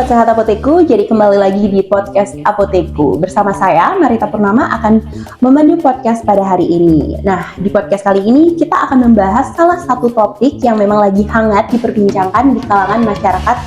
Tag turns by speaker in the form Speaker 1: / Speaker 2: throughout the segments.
Speaker 1: Sobat Sehat Apotekku, jadi kembali lagi di podcast Apotekku. Bersama saya, Marita Purnama, akan memandu podcast pada hari ini. Nah, di podcast kali ini kita akan membahas salah satu topik yang memang lagi hangat diperbincangkan di kalangan masyarakat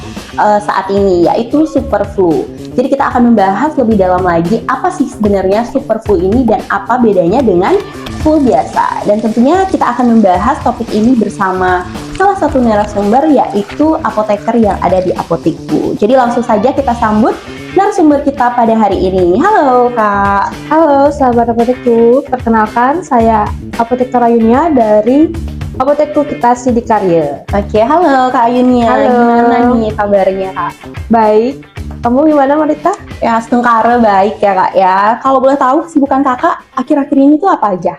Speaker 1: saat ini, yaitu superflu. Jadi kita akan membahas lebih dalam lagi apa sih sebenarnya superflu ini dan apa bedanya dengan flu biasa. Dan tentunya kita akan membahas topik ini bersama salah satu narasumber, yaitu apoteker yang ada di Apotekku. Jadi langsung saja kita sambut narasumber kita pada hari ini. Halo Kak.
Speaker 2: Halo sahabat Apotekku, perkenalkan saya Apoteker Ayunia dari Apotekku Kita Sidikarya.
Speaker 1: Oke, halo Kak Ayunia.
Speaker 2: Halo.
Speaker 1: Gimana nih kabarnya Kak?
Speaker 2: Baik, kamu gimana Marita?
Speaker 1: Ya, setengkara baik ya Kak ya. Kalau boleh tahu kesibukan Kakak akhir-akhir ini tuh apa aja?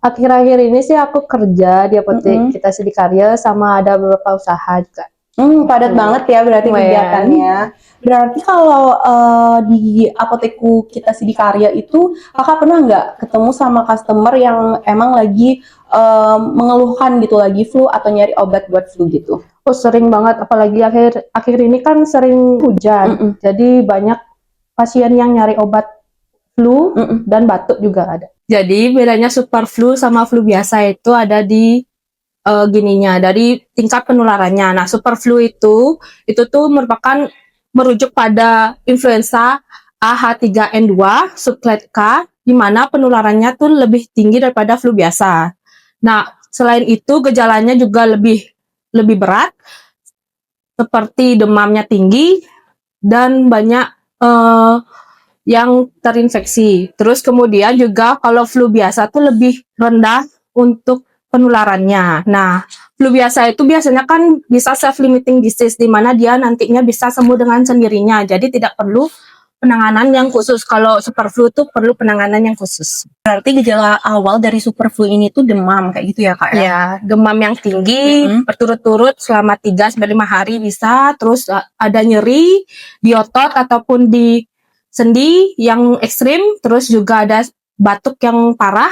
Speaker 2: Akhir-akhir ini sih aku kerja di Apotek Kita Sidikarya sama ada beberapa usaha juga.
Speaker 1: Padat banget ya berarti kegiatannya. Berarti kalau di Apotekku Kita Sidikarya itu Kakak pernah nggak ketemu sama customer yang emang lagi mengeluhkan gitu, lagi flu atau nyari obat buat flu gitu?
Speaker 2: Oh, sering banget, apalagi akhir ini kan sering hujan. Jadi banyak pasien yang nyari obat flu dan batuk juga ada. Jadi bedanya super flu sama flu biasa itu ada di dari tingkat penularannya. Nah, super flu itu tuh merupakan merujuk pada influenza AH3N2 subclade K, di mana penularannya tuh lebih tinggi daripada flu biasa. Nah, selain itu gejalanya juga lebih berat, seperti demamnya tinggi dan banyak yang terinfeksi. Terus kemudian juga kalau flu biasa tuh lebih rendah untuk penularannya. Nah, flu biasa itu biasanya kan bisa self-limiting disease, di mana dia nantinya bisa sembuh dengan sendirinya. Jadi tidak perlu penanganan yang khusus. Kalau super flu tuh perlu penanganan yang khusus.
Speaker 1: Berarti gejala awal dari super flu ini tuh demam kayak gitu ya Kak ya?
Speaker 2: Ya, demam yang tinggi berturut-turut selama 3-5 hari bisa. Terus ada nyeri di otot ataupun di sendi yang ekstrim, terus juga ada batuk yang parah,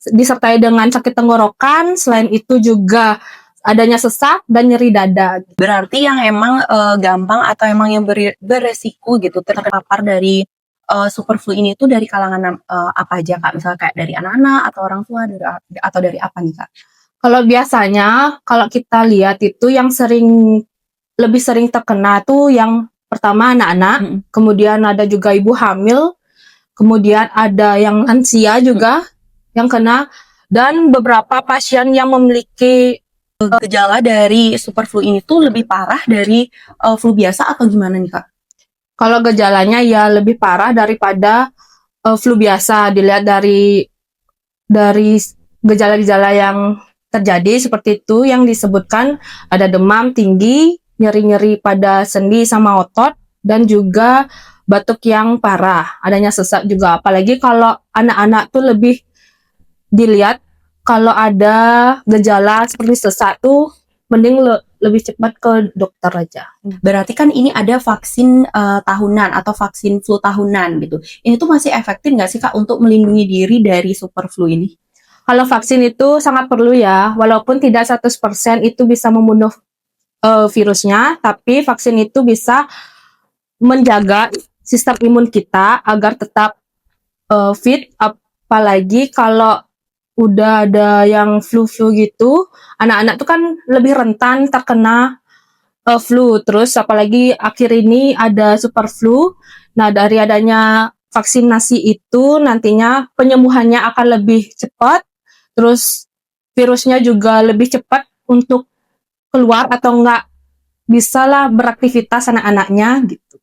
Speaker 2: disertai dengan sakit tenggorokan. Selain itu juga adanya sesak dan nyeri dada.
Speaker 1: Berarti yang emang gampang atau emang yang beresiko gitu terpapar dari super flu ini tuh dari kalangan apa aja Kak? Misalnya kayak dari anak-anak atau orang tua, atau dari apa nih Kak?
Speaker 2: Kalau biasanya, kalau kita lihat itu yang lebih sering terkena tuh yang pertama anak-anak, kemudian ada juga ibu hamil, kemudian ada yang lansia juga yang kena, dan beberapa pasien yang memiliki
Speaker 1: gejala dari super flu ini tuh lebih parah dari flu biasa atau gimana nih Kak?
Speaker 2: Kalau gejalanya ya lebih parah daripada flu biasa, dilihat dari gejala-gejala yang terjadi seperti itu yang disebutkan, ada demam tinggi, nyeri-nyeri pada sendi sama otot, dan juga batuk yang parah, adanya sesak juga. Apalagi kalau anak-anak tuh lebih dilihat, kalau ada gejala seperti sesak tuh mending lebih cepat ke dokter aja.
Speaker 1: Berarti kan ini ada vaksin tahunan atau vaksin flu tahunan gitu. Ini tuh masih efektif nggak sih Kak untuk melindungi diri dari super flu ini?
Speaker 2: Kalau vaksin itu sangat perlu ya, walaupun tidak 100% itu bisa membunuh virusnya, tapi vaksin itu bisa menjaga sistem imun kita agar tetap fit. Apalagi kalau udah ada yang flu gitu, anak-anak tuh kan lebih rentan terkena flu. Terus apalagi akhir ini ada super flu. Nah, dari adanya vaksinasi itu nantinya penyembuhannya akan lebih cepat, terus virusnya juga lebih cepat untuk keluar atau enggak bisalah beraktivitas anak-anaknya gitu.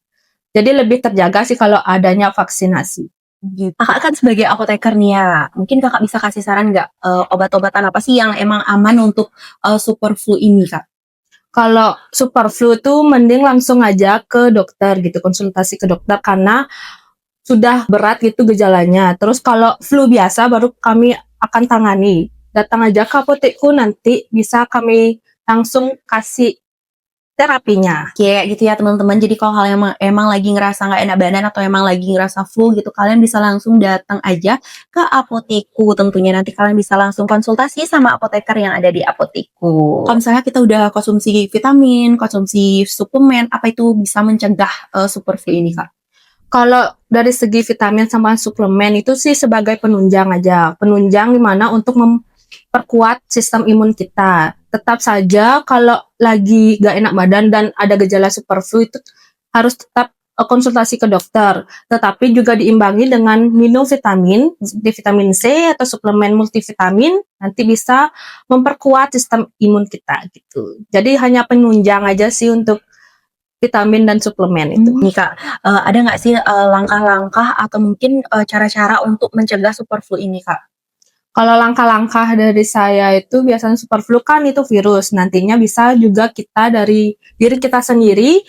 Speaker 2: Jadi lebih terjaga sih kalau adanya vaksinasi.
Speaker 1: Gitu. Kakak kan sebagai apoteker nih ya, mungkin kakak bisa kasih saran nggak obat-obatan apa sih yang emang aman untuk super flu ini Kak?
Speaker 2: Kalau super flu tuh mending langsung aja ke dokter gitu, konsultasi ke dokter karena sudah berat gitu gejalanya. Terus kalau flu biasa baru kami akan tangani. Datang aja ke apotekku, nanti bisa kami langsung kasih terapinya.
Speaker 1: Kayak gitu ya teman-teman. Jadi kalau kalian emang lagi ngerasa nggak enak badan atau emang lagi ngerasa flu gitu, kalian bisa langsung datang aja ke apotekku. Tentunya nanti kalian bisa langsung konsultasi sama apoteker yang ada di apotekku. Kalau misalnya kita udah konsumsi vitamin, konsumsi suplemen, apa itu bisa mencegah super flu ini, Kak?
Speaker 2: Kalau dari segi vitamin sama suplemen itu sih sebagai penunjang aja. Penunjang dimana untuk memperkuat sistem imun kita. Tetap saja kalau lagi gak enak badan dan ada gejala super flu itu harus tetap konsultasi ke dokter. Tetapi juga diimbangi dengan minum vitamin, seperti vitamin C atau suplemen multivitamin, nanti bisa memperkuat sistem imun kita gitu. Jadi hanya penunjang aja sih untuk vitamin dan suplemen itu.
Speaker 1: Nih Kak, ada nggak sih langkah-langkah atau mungkin cara-cara untuk mencegah super flu ini, Kak?
Speaker 2: Kalau langkah-langkah dari saya itu biasanya super flu kan itu virus. Nantinya bisa juga kita dari diri kita sendiri,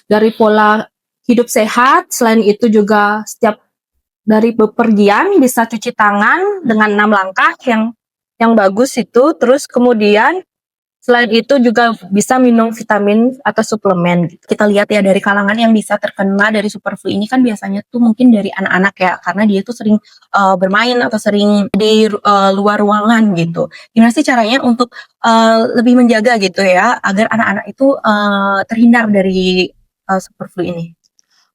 Speaker 2: dari pola hidup sehat. Selain itu juga setiap dari bepergian bisa cuci tangan dengan 6 langkah yang bagus itu. Terus kemudian selain itu juga bisa minum vitamin atau suplemen gitu.
Speaker 1: Kita lihat ya dari kalangan yang bisa terkena dari super flu ini kan biasanya tuh mungkin dari anak-anak ya, karena dia tuh sering bermain atau sering di luar ruangan gitu. Gimana sih caranya untuk lebih menjaga gitu ya agar anak-anak itu terhindar dari super flu ini?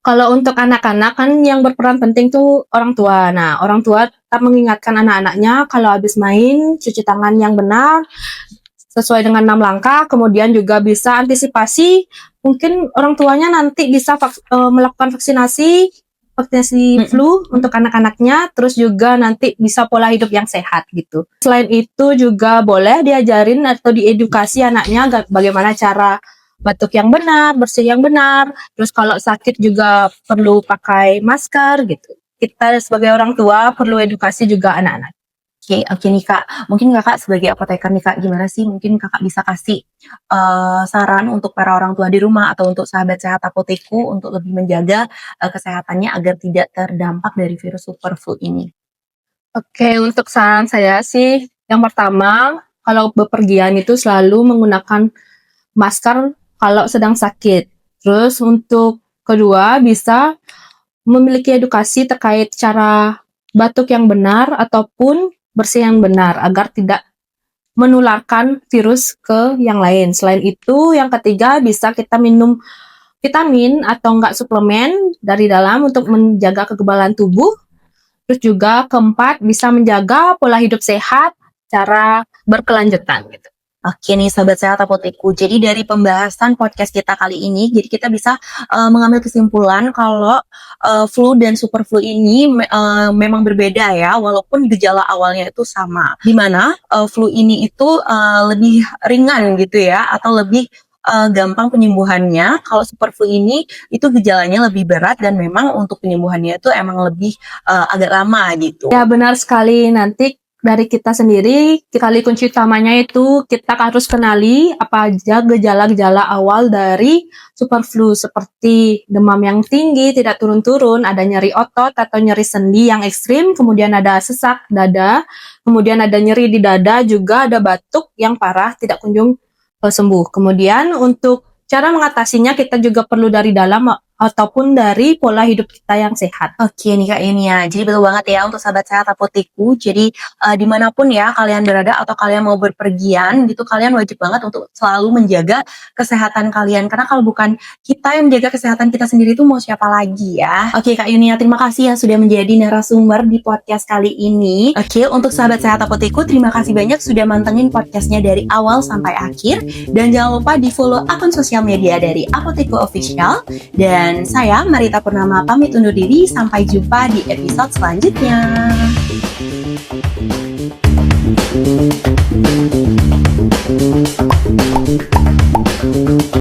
Speaker 2: Kalau untuk anak-anak kan yang berperan penting tuh orang tua. Nah, orang tua tetap mengingatkan anak-anaknya kalau habis main cuci tangan yang benar sesuai dengan 6 langkah, kemudian juga bisa antisipasi, mungkin orang tuanya nanti bisa melakukan vaksinasi flu untuk anak-anaknya, terus juga nanti bisa pola hidup yang sehat gitu. Selain itu juga boleh diajarin atau diedukasi anaknya bagaimana cara batuk yang benar, bersih yang benar, terus kalau sakit juga perlu pakai masker gitu. Kita sebagai orang tua perlu edukasi juga anak-anak.
Speaker 1: Oke nih Kak, mungkin Kakak sebagai apoteker nih Kak, gimana sih mungkin Kakak bisa kasih saran untuk para orang tua di rumah atau untuk sahabat sehat apotekku untuk lebih menjaga kesehatannya agar tidak terdampak dari virus super flu ini?
Speaker 2: Oke, untuk saran saya sih, yang pertama, kalau bepergian itu selalu menggunakan masker kalau sedang sakit. Terus untuk kedua, bisa memiliki edukasi terkait cara batuk yang benar ataupun bersih yang benar agar tidak menularkan virus ke yang lain. Selain itu, yang ketiga bisa kita minum vitamin atau enggak suplemen dari dalam untuk menjaga kekebalan tubuh. Terus juga keempat bisa menjaga pola hidup sehat secara berkelanjutan gitu.
Speaker 1: Oke nih sahabat sehat apotekku, jadi dari pembahasan podcast kita kali ini, jadi kita bisa mengambil kesimpulan kalau flu dan super flu ini memang berbeda ya, walaupun gejala awalnya itu sama. Dimana flu ini itu lebih ringan gitu ya, atau lebih gampang penyembuhannya. Kalau super flu ini itu gejalanya lebih berat dan memang untuk penyembuhannya itu emang lebih agak lama gitu.
Speaker 2: Ya benar sekali, nanti dari kita sendiri, kali kunci utamanya itu kita harus kenali apa aja gejala-gejala awal dari super flu seperti demam yang tinggi, tidak turun-turun, ada nyeri otot atau nyeri sendi yang ekstrim, kemudian ada sesak dada, kemudian ada nyeri di dada, juga ada batuk yang parah tidak kunjung sembuh. Kemudian untuk cara mengatasinya kita juga perlu dari dalam ataupun dari pola hidup kita yang sehat.
Speaker 1: Oke nih Kak ini ya, jadi betul banget ya untuk sahabat sehat apotekku. Jadi dimanapun ya kalian berada atau kalian mau berpergian gitu, kalian wajib banget untuk selalu menjaga kesehatan kalian. Karena kalau bukan kita yang menjaga kesehatan kita sendiri itu mau siapa lagi ya. Oke Kak Yunia, terima kasih ya sudah menjadi narasumber di podcast kali ini. Oke, untuk sahabat sehat apotekku, terima kasih banyak sudah mantengin podcastnya dari awal sampai akhir. Dan jangan lupa di follow akun sosial media dari Apotekku Official. Dan saya Marita Purnama pamit undur diri, sampai jumpa di episode selanjutnya.